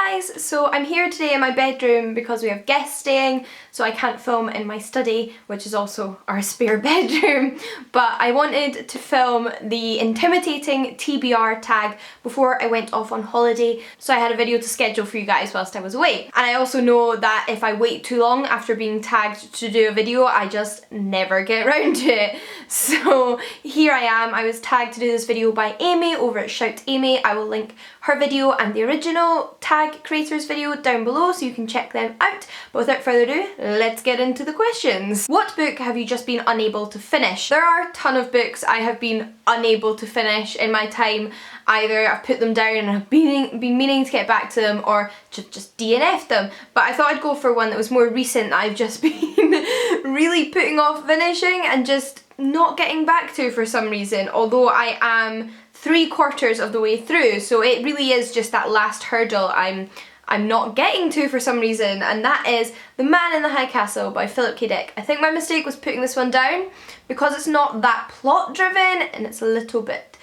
guys! So I'm here today in my bedroom because we have guests staying, so I can't film in my study, which is also our spare bedroom. But I wanted to film the Intimidating TBR Tag before I went off on holiday, so I had a video to schedule for you guys whilst I was away. And I also know that if I wait too long after being tagged to do a video, I just never get around to it. So here I am. I was tagged to do this video by Amy over at Shout Amy. I will link her video and the original tag creators video down below so you can check them out. But without further ado, let's get into the questions. What book have you just been unable to finish? There are a ton of books I have been unable to finish in my time. Either I've put them down and I've been meaning to get back to them, or just DNF'd them. But I thought I'd go for one that was more recent that I've just been really putting off finishing and just not getting back to for some reason, although I am 3/4 of the way through, so it really is just that last hurdle I'm not getting to for some reason, and that is The Man in the High Castle by Philip K. Dick. I think my mistake was putting this one down because it's not that plot driven and it's a little bit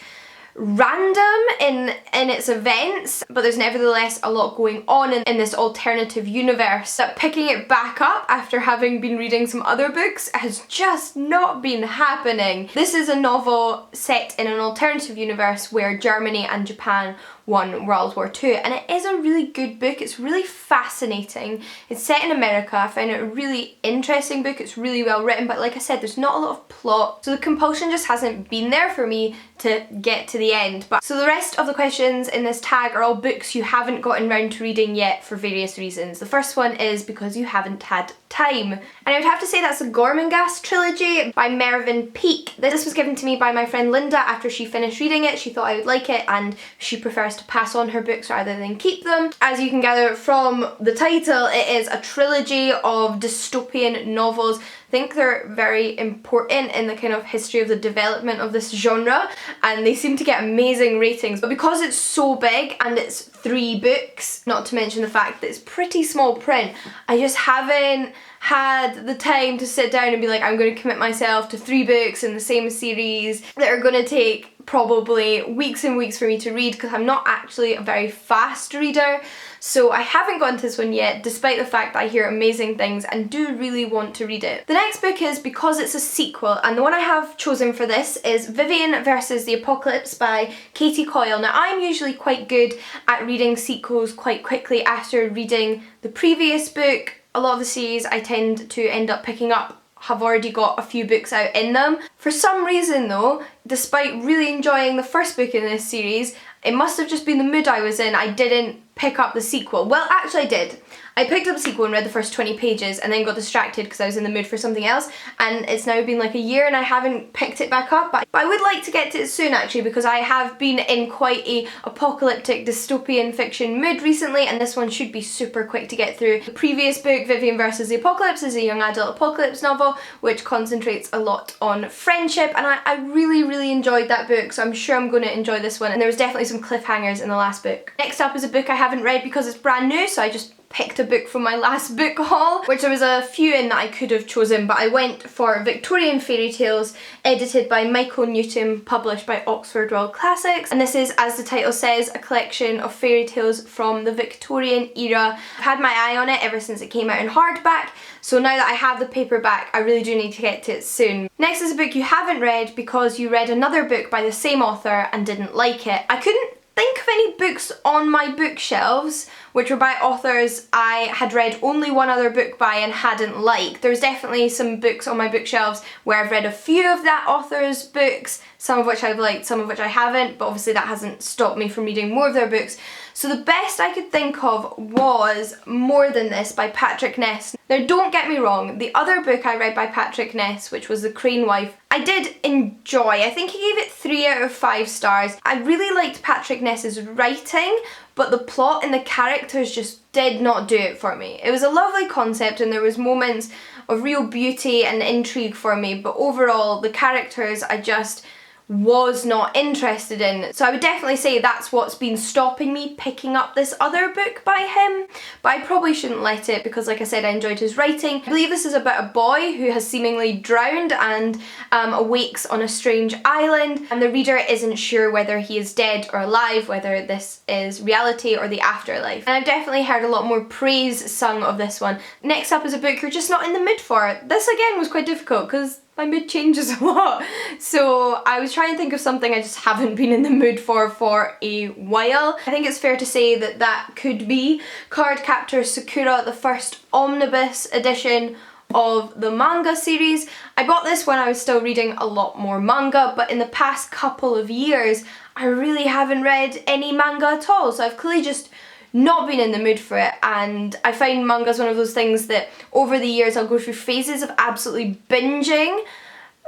random in its events, but there's nevertheless a lot going on in this alternative universe. That picking it back up after having been reading some other books has just not been happening. This is a novel set in an alternative universe where Germany and Japan won World War II, and it is a really good book. It's really fascinating. It's set in America. I found it a really interesting book. It's really well written, but like I said, there's not a lot of plot, so the compulsion just hasn't been there for me to get to the end. But so the rest of the questions in this tag are all books you haven't gotten round to reading yet for various reasons. The first one is because you haven't had time, and I would have to say that's the Gormenghast Trilogy by Mervyn Peake. This was given to me by my friend Linda after she finished reading it. She thought I would like it, and she prefers to pass on her books rather than keep them. As you can gather from the title, it is a trilogy of dystopian novels. I think they're very important in the kind of history of the development of this genre, and they seem to get amazing ratings. But because it's so big and it's 3 books, not to mention the fact that it's pretty small print, I just haven't had the time to sit down and be like, I'm going to commit myself to 3 books in the same series that are going to take probably weeks and weeks for me to read, because I'm not actually a very fast reader. So I haven't gotten to this one yet, despite the fact that I hear amazing things and do really want to read it. The next book is because it's a sequel, and the one I have chosen for this is Vivian versus the Apocalypse by Katie Coyle. Now, I'm usually quite good at reading sequels quite quickly after reading the previous book. A lot of the series I tend to end up picking up have already got a few books out in them. For some reason though, despite really enjoying the first book in this series, it must have just been the mood I was in, I didn't pick up the sequel. Well, actually I did. I picked up the sequel and read the first 20 pages and then got distracted because I was in the mood for something else, and it's now been like a year and I haven't picked it back up. But I would like to get to it soon actually, because I have been in quite a apocalyptic dystopian fiction mood recently, and this one should be super quick to get through. The previous book, Vivian versus the Apocalypse, is a young adult apocalypse novel which concentrates a lot on friendship, and I really enjoyed that book, so I'm sure I'm going to enjoy this one, and there was definitely some cliffhangers in the last book. Next up is a book I haven't read because it's brand new, so I just picked a book from my last book haul, which there was a few in that I could have chosen, but I went for Victorian Fairytales, edited by Michael Newton, published by Oxford World Classics. And this is, as the title says, a collection of fairy tales from the Victorian era. I've had my eye on it ever since it came out in hardback, so now that I have the paperback, I really do need to get to it soon. Next is a book you haven't read because you read another book by the same author and didn't like it. I couldn't think of any books on my bookshelves which were by authors I had read only one other book by and hadn't liked. There's definitely some books on my bookshelves where I've read a few of that author's books, some of which I've liked, some of which I haven't, but obviously that hasn't stopped me from reading more of their books. So the best I could think of was More Than This by Patrick Ness. Now don't get me wrong, the other book I read by Patrick Ness, which was The Crane Wife, I did enjoy. I think I gave it 3 out of 5 stars. I really liked Patrick Ness's writing, but the plot and the characters just did not do it for me. It was a lovely concept and there was moments of real beauty and intrigue for me, but overall the characters I just was not interested in. So I would definitely say that's what's been stopping me picking up this other book by him, but I probably shouldn't let it because, like I said, I enjoyed his writing. I believe this is about a boy who has seemingly drowned and awakes on a strange island, and the reader isn't sure whether he is dead or alive, whether this is reality or the afterlife. And I've definitely heard a lot more praise sung of this one. Next up is a book you're just not in the mood for. This again was quite difficult because my mood changes a lot. So I was trying to think of something I just haven't been in the mood for a while. I think it's fair to say that that could be Cardcaptor Sakura, the first omnibus edition of the manga series. I bought this when I was still reading a lot more manga, but in the past couple of years I really haven't read any manga at all, so I've clearly just not been in the mood for it. And I find manga is one of those things that over the years I'll go through phases of absolutely binging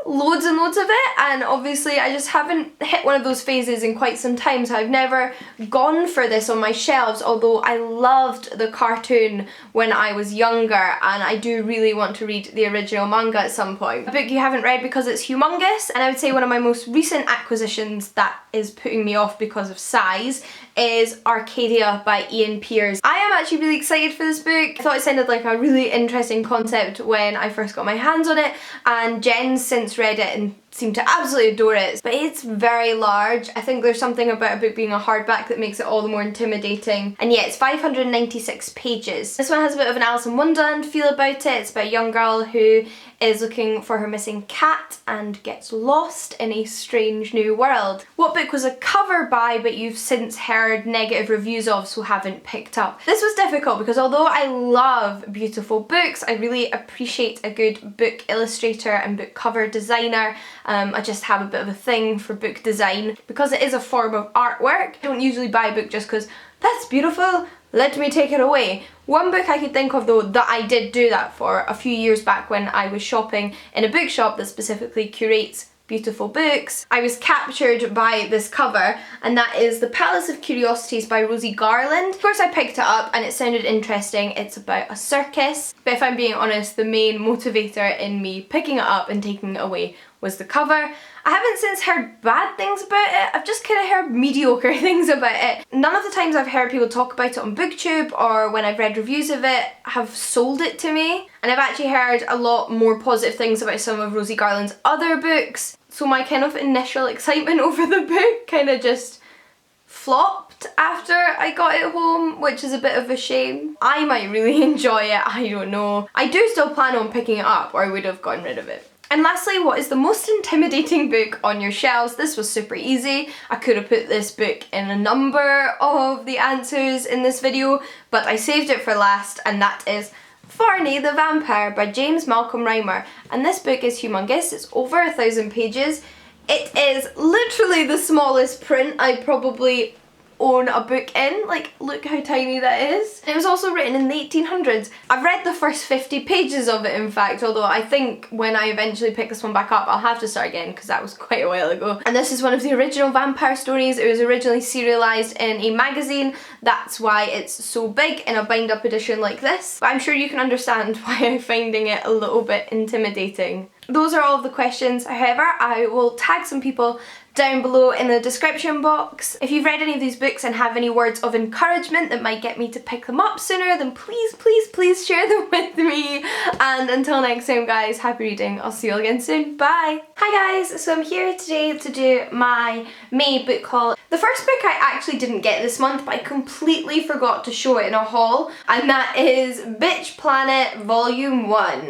loads and loads of it, and obviously I just haven't hit one of those phases in quite some time, so I've never gone for this on my shelves, although I loved the cartoon when I was younger and I do really want to read the original manga at some point. A book you haven't read because it's humongous, and I would say one of my most recent acquisitions that is putting me off because of size is Arcadia by Ian Pearce. I am actually really excited for this book. I thought it sounded like a really interesting concept when I first got my hands on it, and Jen's since read it and seemed to absolutely adore it, but it's very large. I think there's something about a book being a hardback that makes it all the more intimidating. And yeah, it's 596 pages. This one has a bit of an Alice in Wonderland feel about it. It's about a young girl who is looking for her missing cat and gets lost in a strange new world. What book was a cover by but you've since heard negative reviews of so haven't picked up? This was difficult because although I love beautiful books, I really appreciate a good book illustrator and book cover designer. I just have a bit of a thing for book design because it is a form of artwork. I don't usually buy a book just because that's beautiful, let me take it away. One book I could think of though that I did do that for a few years back when I was shopping in a bookshop that specifically curates beautiful books. I was captured by this cover, and that is The Palace of Curiosities by Rosie Garland. Of course I picked it up and it sounded interesting. It's about a circus, but if I'm being honest, the main motivator in me picking it up and taking it away was the cover. I haven't since heard bad things about it, I've just kind of heard mediocre things about it. None of the times I've heard people talk about it on BookTube or when I've read reviews of it have sold it to me. And I've actually heard a lot more positive things about some of Rosie Garland's other books, so my kind of initial excitement over the book kind of just flopped after I got it home, which is a bit of a shame. I might really enjoy it, I don't know. I do still plan on picking it up or I would have gotten rid of it. And lastly, what is the most intimidating book on your shelves? This was super easy. I could have put this book in a number of the answers in this video, but I saved it for last, and that is Varney the Vampire by James Malcolm Rymer. And this book is humongous, it's over 1,000 pages. It is literally the smallest print I probably own a book in. Like, look how tiny that is. It was also written in the 1800s. I've read the first 50 pages of it, in fact, although I think when I eventually pick this one back up I'll have to start again because that was quite a while ago. And this is one of the original vampire stories. It was originally serialized in a magazine, that's why it's so big in a bind up edition like this. But I'm sure you can understand why I'm finding it a little bit intimidating. Those are all of the questions. However, I will tag some people down below in the description box. If you've read any of these books and have any words of encouragement that might get me to pick them up sooner, then please, please, please share them with me. And until next time guys, happy reading. I'll see you all again soon. Bye! Hi guys, so I'm here today to do my May book haul. The first book I actually didn't get this month, but I completely forgot to show it in a haul, and that is Bitch Planet Volume 1.